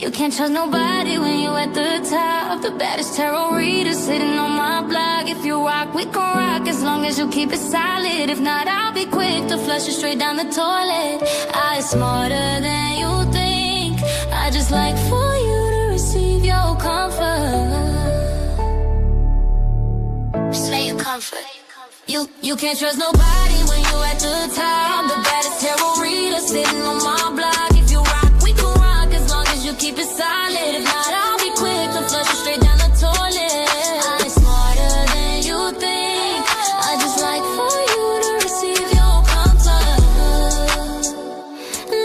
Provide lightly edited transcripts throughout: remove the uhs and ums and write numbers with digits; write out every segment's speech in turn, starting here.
You can't trust nobody when you at the top. The baddest tarot reader sitting on my block. If you rock, we can rock as long as you keep it solid. If not, I'll be quick to flush you straight down the toilet. I'm smarter than you think. I just like for you to receive your comfort. Say your comfort. You can't trust nobody when you at the top. The baddest tarot reader sitting on my block. If you rock, we can rock as long as you keep it solid. If not, I'll be quick to flush you straight down the toilet. I'm smarter than you think. I just like for you to receive your comfort. No.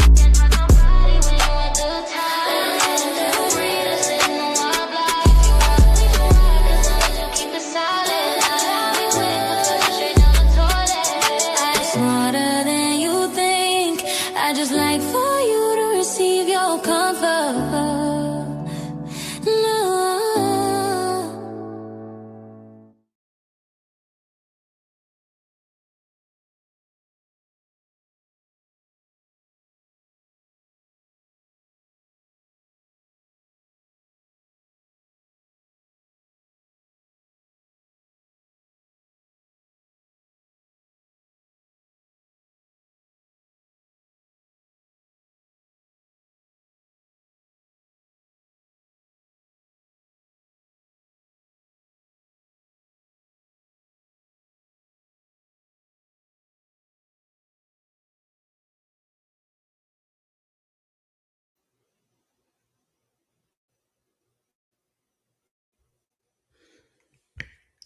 Can't trust nobody when you at the top. The baddest tarot reader sitting on my block. If you rock, we can rock as long as you keep it solid. I'll be quick to flush you straight down the toilet. I'm smarter than you think. I just like for you to receive your comfort. No.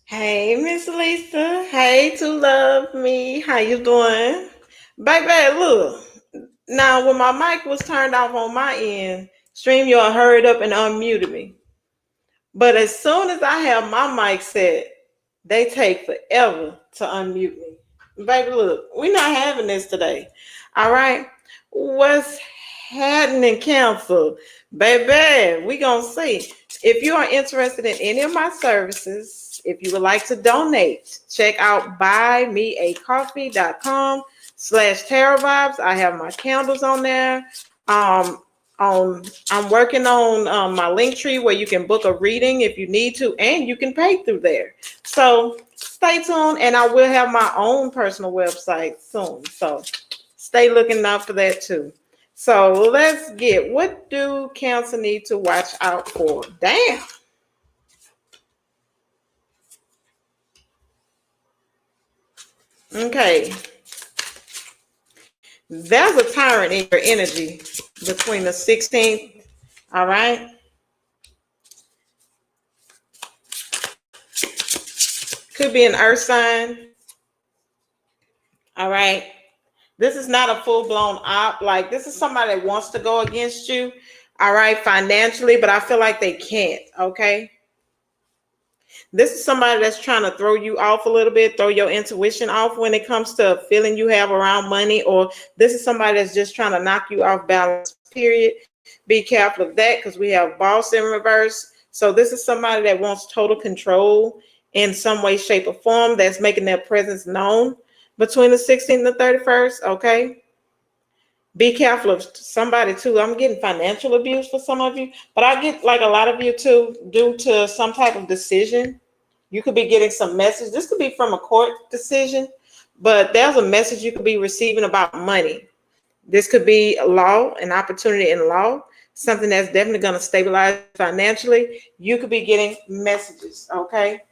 Hey, Miss Lisa. Hey, to love me. How you doing? Baby, look. Now, when my mic was turned off on my end, StreamYard hurried up and unmuted me. But as soon as I have my mic set, they take forever to unmute me. Baby, look, we're not having this today. All right? What's happening, Council? Baby, we gonna see. If you are interested in any of my services, if you would like to donate, check out buymeacoffee.com/tarot vibes. I have my candles on there. I'm working on my link tree where you can book a reading if you need to, and you can pay through there. So stay tuned, and I will have my own personal website soon. So stay looking out for that too. So let's get, what do Cancer need to watch out for? Damn. Okay. There's a tyrant in your energy between the 16th. All right. Could be an earth sign. All right. This is not a full-blown op. Like, this is somebody that wants to go against you, all right, financially, but I feel like they can't, okay? This is somebody that's trying to throw you off a little bit, throw your intuition off when it comes to a feeling you have around money, or this is somebody that's just trying to knock you off balance, period. Be careful of that because we have boss in reverse. So this is somebody that wants total control in some way, shape, or form, that's making their presence known between the 16th and the 31st, okay? Be careful of somebody too. I'm getting financial abuse for some of you, but I get like a lot of you too, due to some type of decision. You could be getting some message. This could be from a court decision, but there's a message you could be receiving about money. This could be a law, an opportunity in law, something that's definitely going to stabilize financially. You could be getting messages, okay?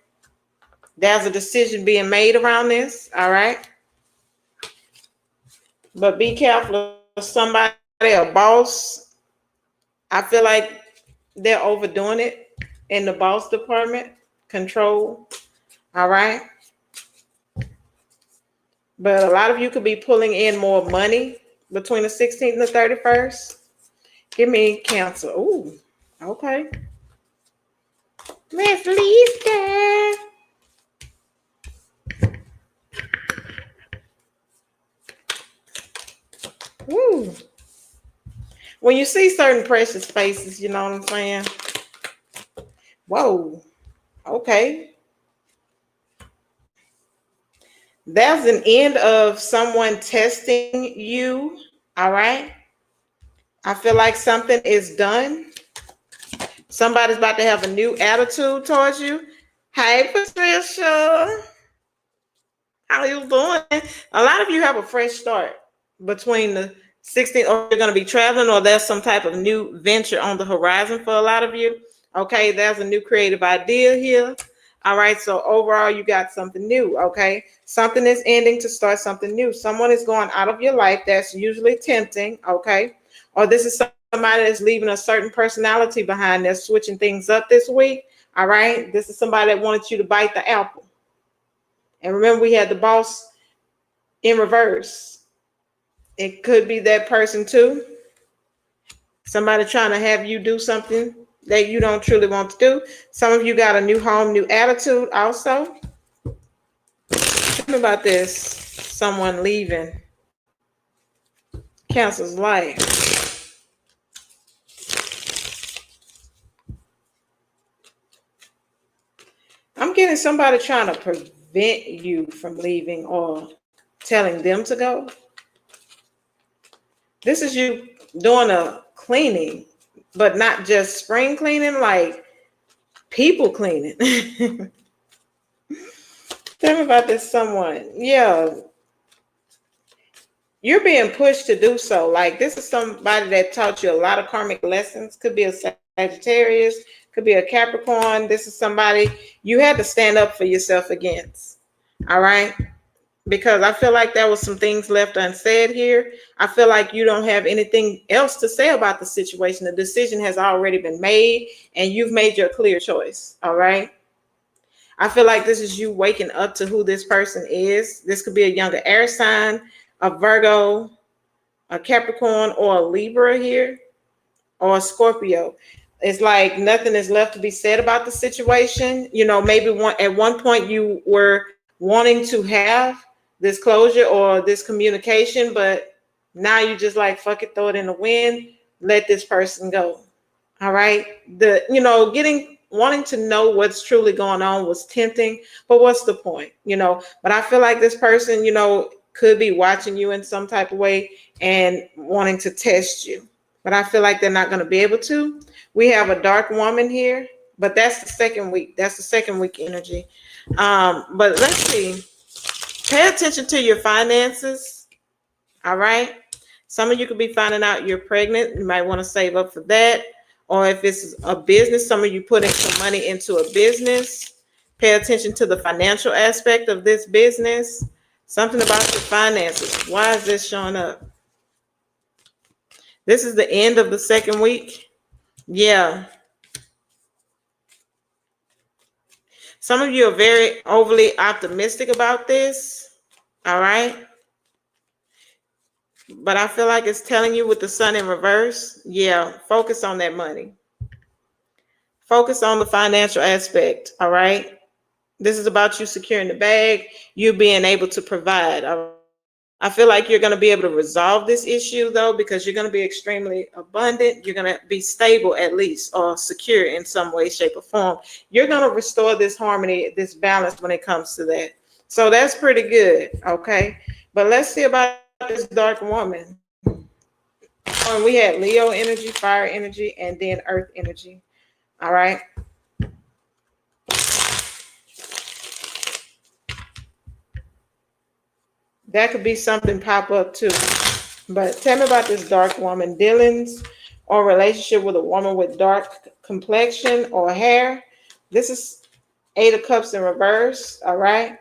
There's a decision being made around this, all right? But be careful of somebody, a boss. I feel like they're overdoing it in the boss department, control. All right. But a lot of you could be pulling in more money between the 16th and the 31st. Give me Cancer. Ooh, okay. Miss Lisa. Woo. When you see certain precious faces, you know what I'm saying? Whoa. Okay. There's an end of someone testing you. All right. I feel like something is done. Somebody's about to have a new attitude towards you. Hey, Patricia. How you doing? A lot of you have a fresh start between the 16th, or you're going to be traveling, or there's some type of new venture on the horizon for a lot of you. Okay, there's a new creative idea here. All right, so overall, you got something new. Okay, something is ending to start something new. Someone is going out of your life that's usually tempting. Okay, or this is somebody that's leaving a certain personality behind. They're switching things up this week. All right, this is somebody that wanted you to bite the apple. And remember, we had the boss in reverse. It could be that person too. Somebody trying to have you do something that you don't truly want to do. Some of you got a new home, new attitude also. Tell me about this. Someone leaving. Cancer's life. I'm getting somebody trying to prevent you from leaving or telling them to go. This is you doing a cleaning, but not just spring cleaning, like people cleaning. Tell me about this someone. Yeah. You're being pushed to do so. Like this is somebody that taught you a lot of karmic lessons. Could be a Sagittarius, could be a Capricorn. This is somebody you had to stand up for yourself against. All right. Because I feel like there was some things left unsaid here. I feel like you don't have anything else to say about the situation. The decision has already been made and you've made your clear choice. All right. I feel like this is you waking up to who this person is. This could be a younger air sign, a Virgo, a Capricorn, or a Libra here, or a Scorpio. It's like nothing is left to be said about the situation. You know, maybe at one point you were wanting to have this closure or this communication, but now you just like, fuck it, throw it in the wind, let this person go. All right. Wanting to know what's truly going on was tempting, but what's the point? But I feel like this person, could be watching you in some type of way and wanting to test you, but I feel like they're not going to be able to. We have a dark woman here, but that's the second week. That's the second week energy. But let's see. Pay attention to your finances. All right. Some of you could be finding out you're pregnant. You might want to save up for that. Or if it's a business, some of you putting some money into a business. Pay attention to the financial aspect of this business. Something about your finances. Why is this showing up? This is the end of the second week. Yeah. Some of you are very overly optimistic about this. All right. But I feel like it's telling you with the sun in reverse. Yeah. Focus on that money. Focus on the financial aspect. All right. This is about you securing the bag, you being able to provide. I feel like you're going to be able to resolve this issue, though, because you're going to be extremely abundant. You're going to be stable, at least, or secure in some way, shape, or form. You're going to restore this harmony, this balance when it comes to that. So that's pretty good, okay? But let's see about this dark woman. And we had Leo energy, fire energy, and then earth energy. All right? That could be something pop up too. But tell me about this dark woman. Dealings or relationship with a woman with dark complexion or hair. This is 8 of Cups in reverse. All right.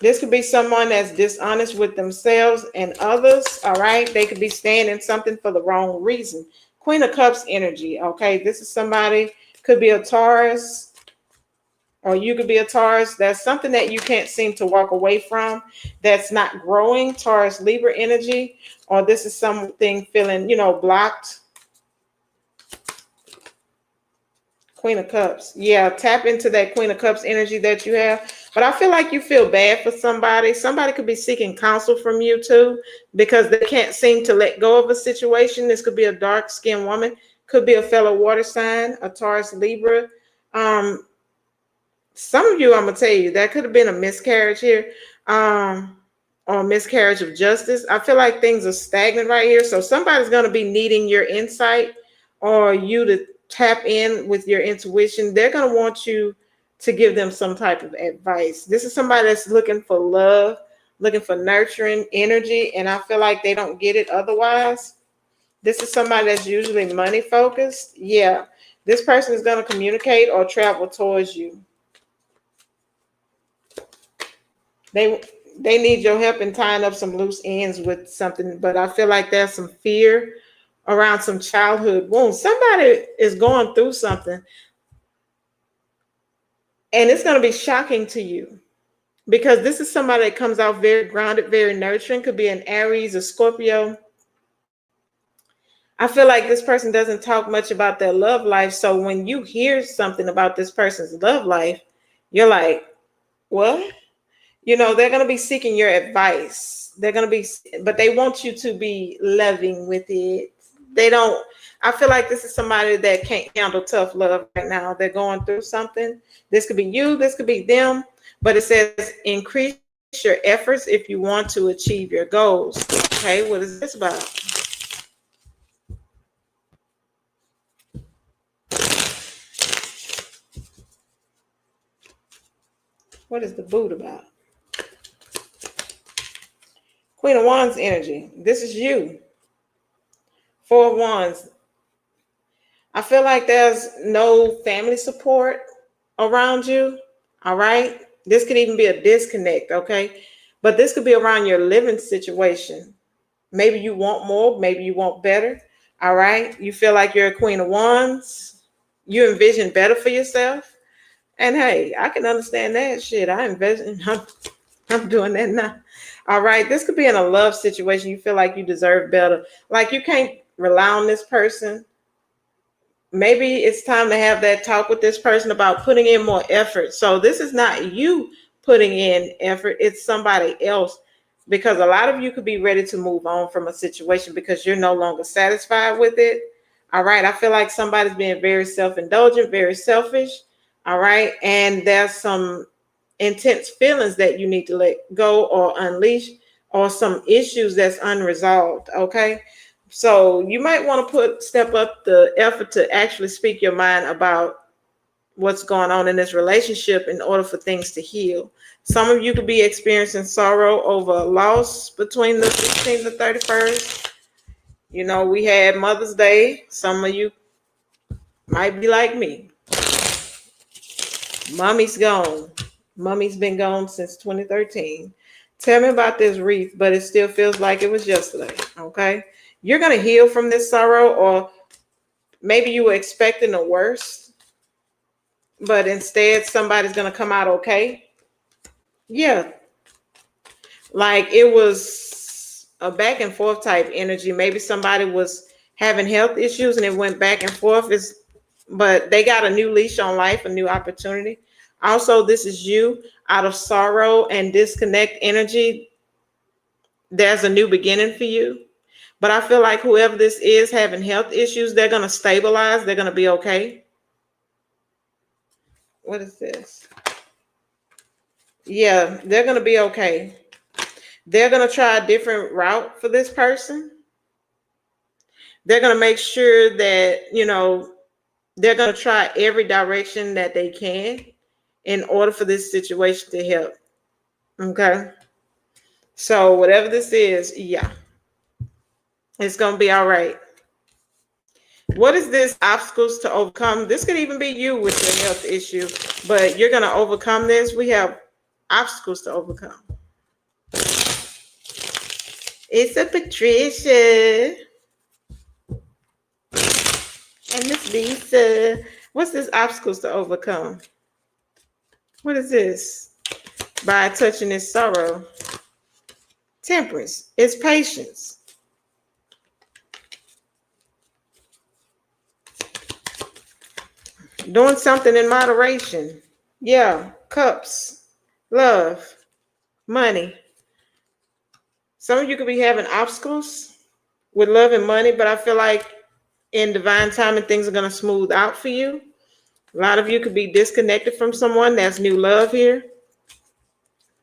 This could be someone that's dishonest with themselves and others. All right. They could be staying in something for the wrong reason. Queen of Cups energy. Okay. This is somebody, could be a Taurus. Or you could be a Taurus. That's something that you can't seem to walk away from. That's not growing. Taurus, Libra energy. Or this is something feeling, blocked. Queen of Cups. Yeah, tap into that Queen of Cups energy that you have. But I feel like you feel bad for somebody. Somebody could be seeking counsel from you too, because they can't seem to let go of a situation. This could be a dark-skinned woman. Could be a fellow water sign, a Taurus, Libra. Some of you, I'm going to tell you, that could have been a miscarriage here. Or or miscarriage of justice. I feel like things are stagnant right here. So somebody's going to be needing your insight or you to tap in with your intuition. They're going to want you to give them some type of advice. This is somebody that's looking for love, looking for nurturing energy, and I feel like they don't get it otherwise. This is somebody that's usually money focused. Yeah, this person is going to communicate or travel towards you. They need your help in tying up some loose ends with something, but I feel like there's some fear around some childhood wounds. Somebody is going through something, and it's going to be shocking to you because this is somebody that comes out very grounded, very nurturing. Could be an Aries or Scorpio. I feel like this person doesn't talk much about their love life. So when you hear something about this person's love life, you're like, what? You know, they're going to be seeking your advice. They're going to be, but they want you to be loving with it. They don't, I feel like this is somebody that can't handle tough love right now. They're going through something. This could be you, this could be them, but it says increase your efforts if you want to achieve your goals. Okay, what is this about? What is the boot about? Queen of Wands energy. This is you. Four of Wands. I feel like there's no family support around you. All right. This could even be a disconnect. Okay. But this could be around your living situation. Maybe you want more. Maybe you want better. All right. You feel like you're a Queen of Wands. You envision better for yourself. And hey, I can understand that shit. I'm doing that now. All right. This could be in a love situation. You feel like you deserve better. Like you can't rely on this person. Maybe it's time to have that talk with this person about putting in more effort. So this is not you putting in effort. It's somebody else, because a lot of you could be ready to move on from a situation because you're no longer satisfied with it. All right. I feel like somebody's being very self-indulgent, very selfish. All right. And there's some intense feelings that you need to let go or unleash, or some issues that's unresolved. Okay. So you might want to step up the effort to actually speak your mind about what's going on in this relationship in order for things to heal. Some of you could be experiencing sorrow over a loss between the 16th and 31st. You know, we had Mother's Day. Some of you might be like me. Mommy's gone. Mommy's been gone since 2013. Tell me about this wreath, but it still feels like it was yesterday. Okay. You're going to heal from this sorrow, or maybe you were expecting the worst, but instead somebody's going to come out okay. Yeah. Like it was a back and forth type energy. Maybe somebody was having health issues and it went back and forth, but they got a new leash on life, a new opportunity. Also, this is you out of sorrow and disconnect energy. There's a new beginning for you. But I feel like whoever this is having health issues, they're going to stabilize. They're going to be okay. What is this? Yeah, they're going to be okay. They're going to try a different route for this person. They're going to make sure that, you know, they're going to try every direction that they can in order for this situation to help. Okay. So whatever this is, yeah. It's going to be all right. What is this? Obstacles to overcome. This could even be you with your health issue, but you're going to overcome this. We have obstacles to overcome. It's a Patricia. And Miss Lisa. What's this? Obstacles to overcome. What is this? By touching this sorrow. Temperance. It's patience. Doing something in moderation. Yeah. Cups. Love. Money. Some of you could be having obstacles with love and money, but I feel like in divine timing, things are going to smooth out for you. A lot of you could be disconnected from someone. That's new love here.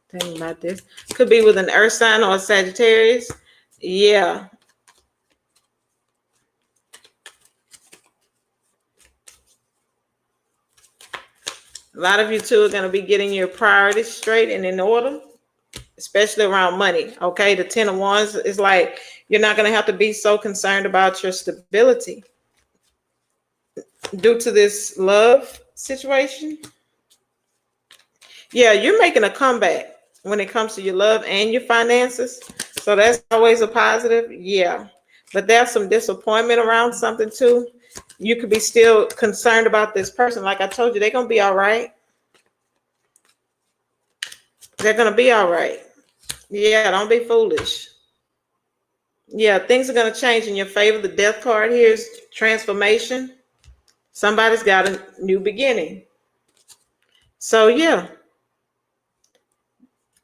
Thinking about this. Could be with an earth sign or a Sagittarius. Yeah. A lot of you two are going to be getting your priorities straight and in order, especially around money. Okay. The 10 of Wands is like, you're not going to have to be so concerned about your stability due to this love situation. Yeah, you're making a comeback when it comes to your love and your finances. So that's always a positive. Yeah. But there's some disappointment around something too. You could be still concerned about this person. Like I told you, they're going to be all right. They're going to be all right. Yeah, don't be foolish. Yeah, things are going to change in your favor. The death card here is transformation. Somebody's got a new beginning. So yeah.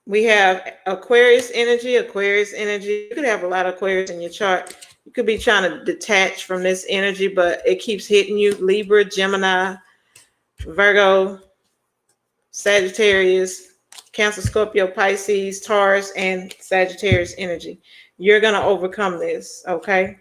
We have Aquarius energy. Aquarius energy. You could have a lot of Aquarius in your chart. You could be trying to detach from this energy, but it keeps hitting you. Libra, Gemini, Virgo, Sagittarius, Cancer, Scorpio, Pisces, Taurus, and Sagittarius energy. You're going to overcome this, okay?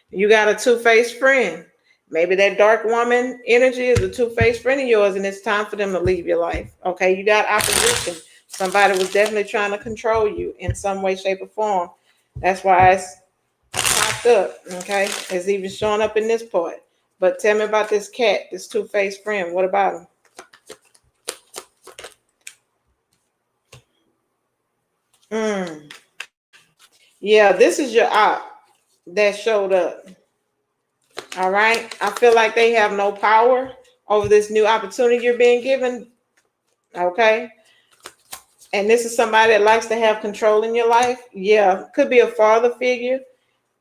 You got a two-faced friend. Maybe that dark woman energy is a two-faced friend of yours, and it's time for them to leave your life, okay? You got opposition. Somebody was definitely trying to control you in some way, shape, or form. That's why it's popped up, okay? It's even showing up in this part. But tell me about this cat, this two-faced friend. What about him? Yeah, this is your op that showed up. All right. I feel like they have no power over this new opportunity you're being given. Okay. And this is somebody that likes to have control in your life. Yeah. Could be a father figure.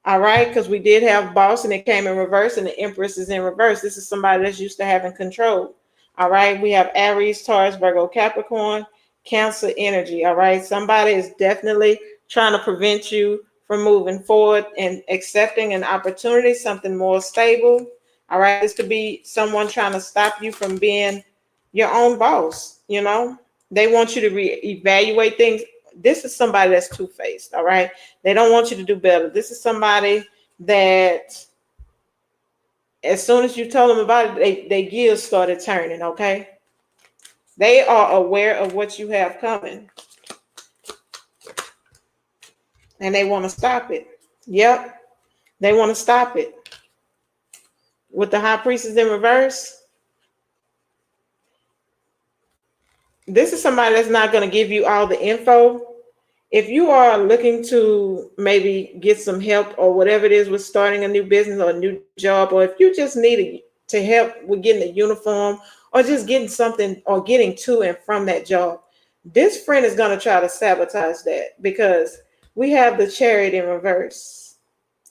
All right. Because we did have boss and it came in reverse and the Empress is in reverse. This is somebody that's used to having control. All right. We have Aries, Taurus, Virgo, Capricorn, Cancer energy. All right. Somebody is definitely trying to prevent you from moving forward and accepting an opportunity, something more stable. All right. This could be someone trying to stop you from being your own boss. You know, they want you to reevaluate things. This is somebody that's two-faced. All right. They don't want you to do better. This is somebody that as soon as you told them about it, they gears started turning. Okay. They are aware of what you have coming. And they want to stop it. Yep. They want to stop it. With the High Priestess in reverse, this is somebody that's not going to give you all the info. If you are looking to maybe get some help or whatever it is with starting a new business or a new job, or if you just need to help with getting a uniform or just getting something or getting to and from that job, this friend is going to try to sabotage that because we have the Chariot in reverse.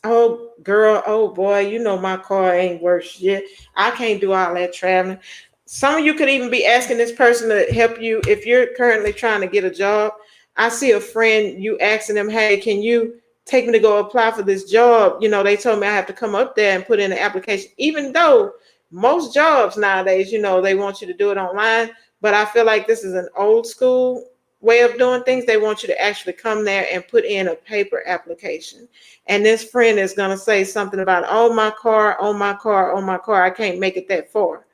Oh, girl. Oh, boy. You know my car ain't worth shit. I can't do all that traveling. Some of you could even be asking this person to help you if you're currently trying to get a job. I see a friend, you asking them, hey, can you take me to go apply for this job? You know, they told me I have to come up there and put in an application, even though most jobs nowadays, you know, they want you to do it online. But I feel like this is an old school way of doing things. They want you to actually come there and put in a paper application. And this friend is going to say something about, oh, my car, oh, my car, oh, my car. I can't make it that far.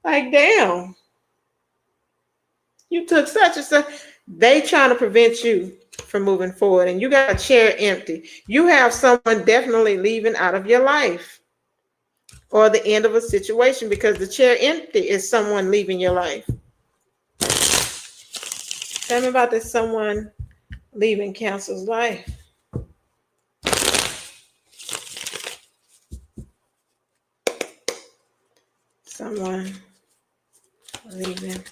Like, damn. You took such and such. They trying to prevent you from moving forward. And you got a chair empty. You have someone definitely leaving out of your life or the end of a situation, because the chair empty is someone leaving your life. Tell me about this someone leaving Cancer's life. Someone leaving.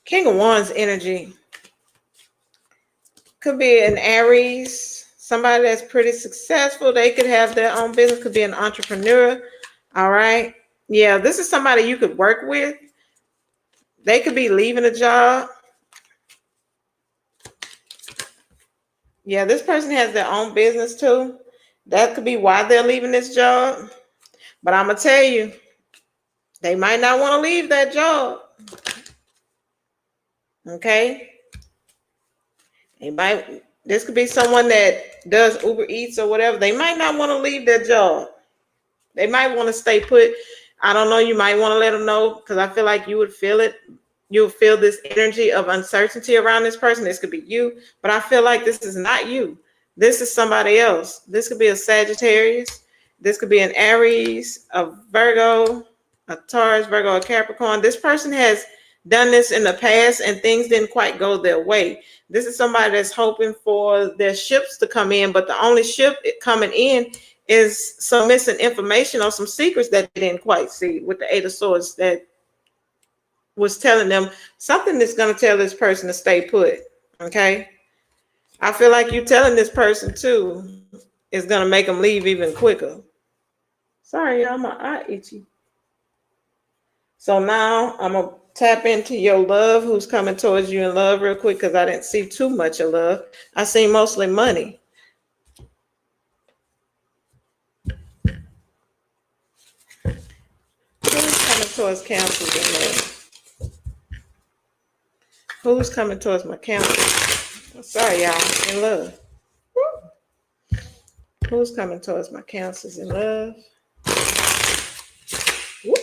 King of Wands energy. Could be an Aries, somebody that's pretty successful. They could have their own business, could be an entrepreneur. All right. Yeah, this is somebody you could work with. They could be leaving a job. Yeah, this person has their own business too. That could be why they're leaving this job. But I'm going to tell you, they might not want to leave that job. Okay. This could be someone that does Uber Eats or whatever. They might not want to leave their job. They might want to stay put. I don't know. You might want to let them know, because I feel like you would feel it. You'll feel this energy of uncertainty around this person. This could be you, but I feel like this is not you. This is somebody else. This could be a Sagittarius. This could be an Aries, a Virgo, a Taurus, Virgo, a Capricorn. This person has done this in the past and things didn't quite go their way. This is somebody that's hoping for their ships to come in, but the only ship coming in is some missing information or some secrets that they didn't quite see, with the Eight of Swords that was telling them something that's going to tell this person to stay put. Okay. I feel like you telling this person too is going to make them leave even quicker. Sorry, y'all, my eye itchy. So now I'm going to tap into your love, who's coming towards you in love, real quick, because I didn't see too much of love. I see mostly money. Who's coming towards Cancers in love? Who's coming towards my Cancer? Sorry, y'all, in love. Woo. Who's coming towards my Cancers in love? Woo.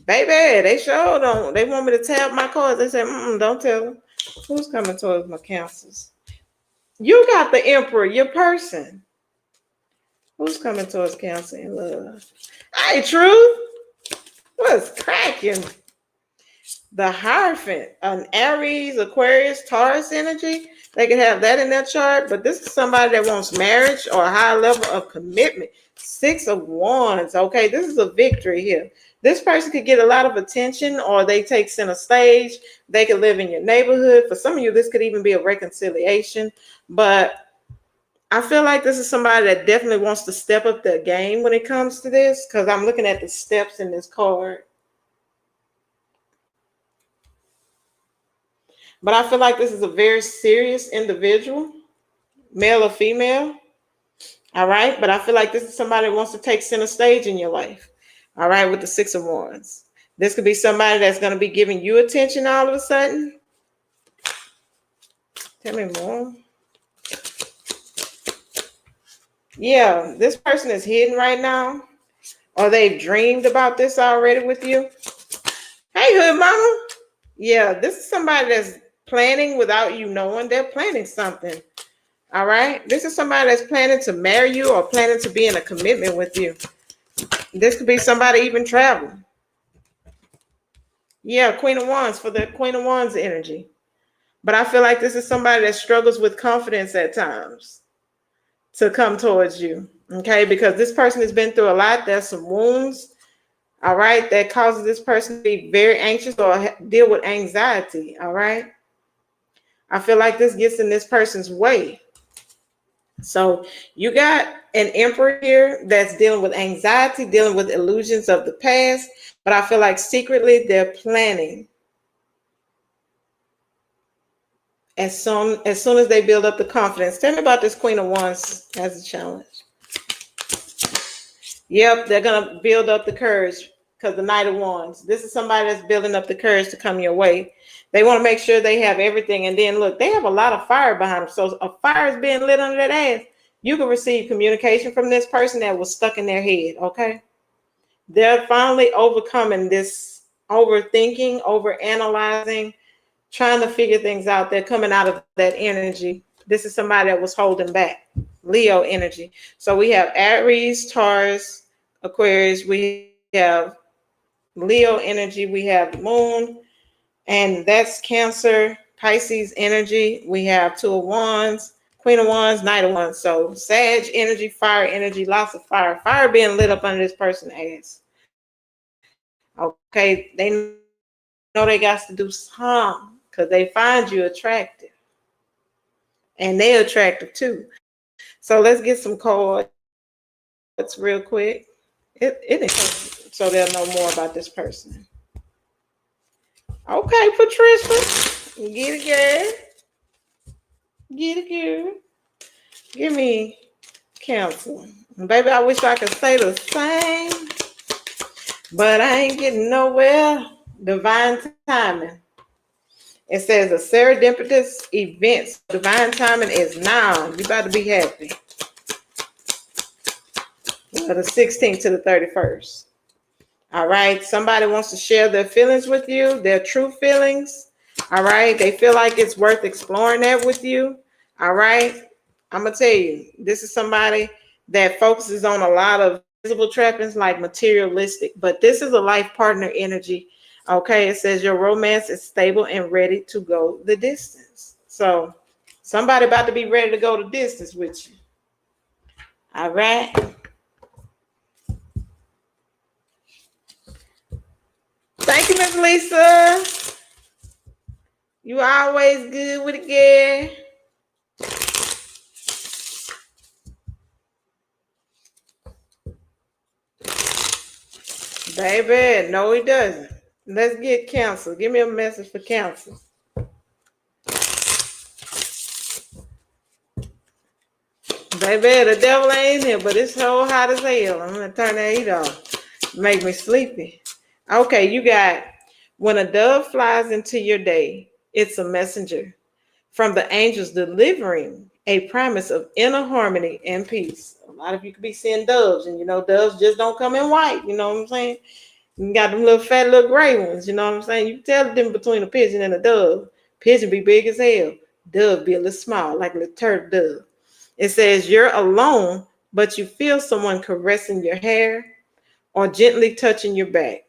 Baby, they sure don't. They want me to tap my cards. They say, don't tell them. Who's coming towards my Cancers? You got the Emperor, your person. Who's coming towards Cancer in love? Hey, Truth. What's cracking? The Hierophant, an Aries, Aquarius, Taurus energy. They could have that in their chart, but this is somebody that wants marriage or a high level of commitment. Six of Wands. Okay, this is a victory here. This person could get a lot of attention, or they take center stage. They could live in your neighborhood. For some of you, this could even be a reconciliation. But I feel like this is somebody that definitely wants to step up their game when it comes to this, because I'm looking at the steps in this card. But I feel like this is a very serious individual, male or female. All right. But I feel like this is somebody that wants to take center stage in your life. All right. With the Six of Wands. This could be somebody that's going to be giving you attention all of a sudden. Tell me more. Yeah. This person is hidden right now, or they've dreamed about this already with you. Hey, Hood Mama. Yeah. This is somebody that's planning without you knowing. They're planning something. All right. This is somebody that's planning to marry you or planning to be in a commitment with you. This could be somebody even traveling. Yeah, Queen of Wands, for the Queen of Wands energy. But I feel like this is somebody that struggles with confidence at times to come towards you. Okay, because this person has been through a lot. There's some wounds. All right, that causes this person to be very anxious or deal with anxiety. All right. I feel like this gets in this person's way. So you got an Emperor here that's dealing with anxiety, dealing with illusions of the past. But I feel like secretly they're planning. As soon as they build up the confidence. Tell me about this Queen of Wands as a challenge. Yep, they're going to build up the courage, because the Knight of Wands. This is somebody that's building up the courage to come your way. They want to make sure they have everything. And then look, they have a lot of fire behind them. So a fire is being lit under that ass. You can receive communication from this person that was stuck in their head. Okay. They're finally overcoming this overthinking, overanalyzing, trying to figure things out. They're coming out of that energy. This is somebody that was holding back. Leo energy. So we have Aries, Taurus, Aquarius. We have Leo energy. We have Moon. And that's Cancer, Pisces energy. We have Two of Wands, Queen of Wands, Knight of Wands. So Sag energy, fire energy, lots of fire. Fire being lit up under this person's ass. Okay, they know they got to do some because they find you attractive. And they're attractive too. So let's get some cards real quick. It is so they'll know more about this person. Okay, Patricia. Get it, girl. Get it, girl. Give me Cancer. Baby, I wish I could say the same, but I ain't getting nowhere. Divine timing. It says a serendipitous event. Divine timing is now. You about to be happy. The 16th to the 31st. All right. Somebody wants to share their feelings with you, their true feelings. All right. They feel like it's worth exploring that with you. All right. I'm going to tell you, this is somebody that focuses on a lot of visible trappings like materialistic, but this is a life partner energy. Okay. It says your romance is stable and ready to go the distance. So somebody about to be ready to go the distance with you. All right. Thank you, Miss Lisa. You always good with it, girl. Baby, no, he doesn't. Let's get counsel. Give me a message for counsel. Baby, the devil ain't here, but it's so hot as hell. I'm going to turn that heat off. Make me sleepy. Okay, you got, when a dove flies into your day, it's a messenger from the angels delivering a promise of inner harmony and peace. A lot of you could be seeing doves, and you know, doves just don't come in white. You know what I'm saying? You got them little fat little gray ones. You know what I'm saying? You can tell the difference between a pigeon and a dove. Pigeon be big as hell. Dove be a little small, like a little turtle dove. It says you're alone, but you feel someone caressing your hair or gently touching your back.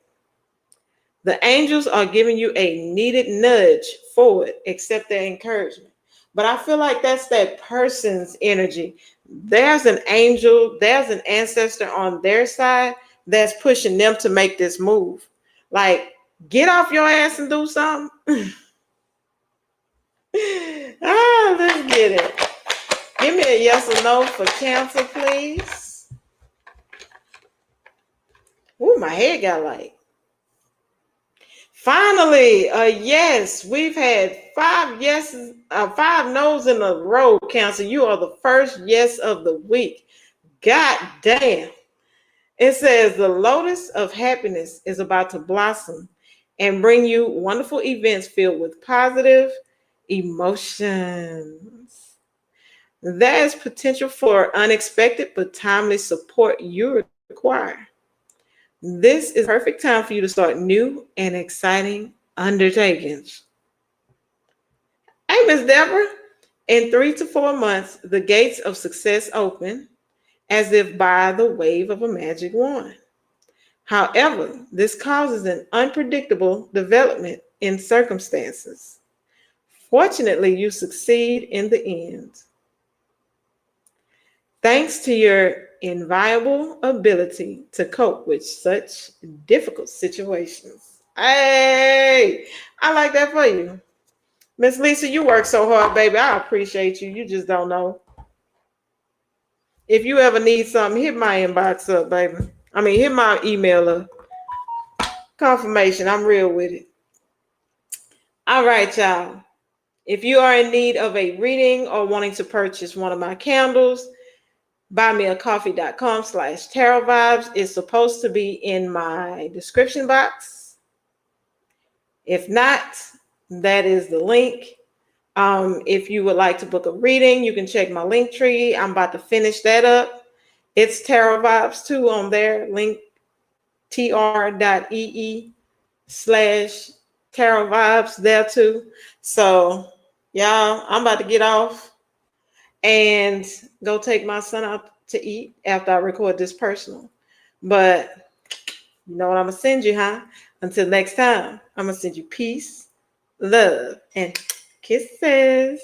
The angels are giving you a needed nudge forward, accept their encouragement. But I feel like that's that person's energy. There's an angel, there's an ancestor on their side that's pushing them to make this move. Like, get off your ass and do something. Let's get it. Give me a yes or no for Cancer, please. Ooh, my head got light. Finally, yes. We've had 5 yeses, 5 no's in a row, Cancer. You are the first yes of the week. God damn. It says the lotus of happiness is about to blossom and bring you wonderful events filled with positive emotions. There is potential for unexpected but timely support you require. This is the perfect time for you to start new and exciting undertakings. Hey, Miss Deborah, in 3 to 4 months, the gates of success open as if by the wave of a magic wand. However, this causes an unpredictable development in circumstances. Fortunately, you succeed in the end. Thanks to your inviolable ability to cope with such difficult situations. Hey, I like that for you. Miss Lisa, you work so hard, baby. I appreciate you. You just don't know. If you ever need something, hit my inbox up, baby. I mean, hit my email up. Confirmation, I'm real with it. All right, y'all. If you are in need of a reading or wanting to purchase one of my candles, buymeacoffee.com/tarot vibes is supposed to be in my description box. If not, that is the link. If you would like to book a reading, you can check my link tree. I'm about to finish that up. It's Tarot Vibes too on there. Link tr.ee/tarot vibes there too. So y'all, I'm about to get off and go take my son out to eat after I record this personal. But you know what I'm going to send you, huh? Until next time, I'm going to send you peace, love, and kisses.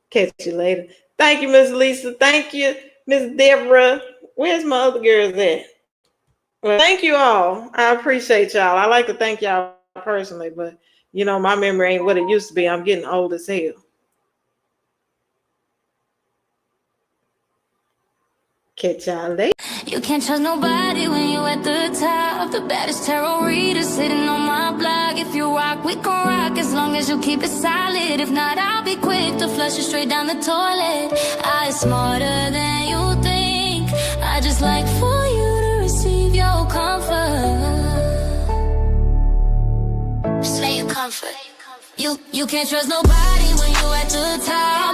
Catch you later. Thank you, Miss Lisa. Thank you, Miss Deborah. Where's my other girls at? Well, thank you all. I appreciate y'all. I like to thank y'all personally, but you know, my memory ain't what it used to be. I'm getting old as hell. Catch y'all later. You can't trust nobody when you at the top. The baddest tarot reader sitting on my block. If you rock, we can rock as long as you keep it solid. If not, I'll be quick to flush you straight down the toilet. I'm smarter than you think. I just like for you to receive your comfort. Say your comfort. You can't trust nobody when you at the top.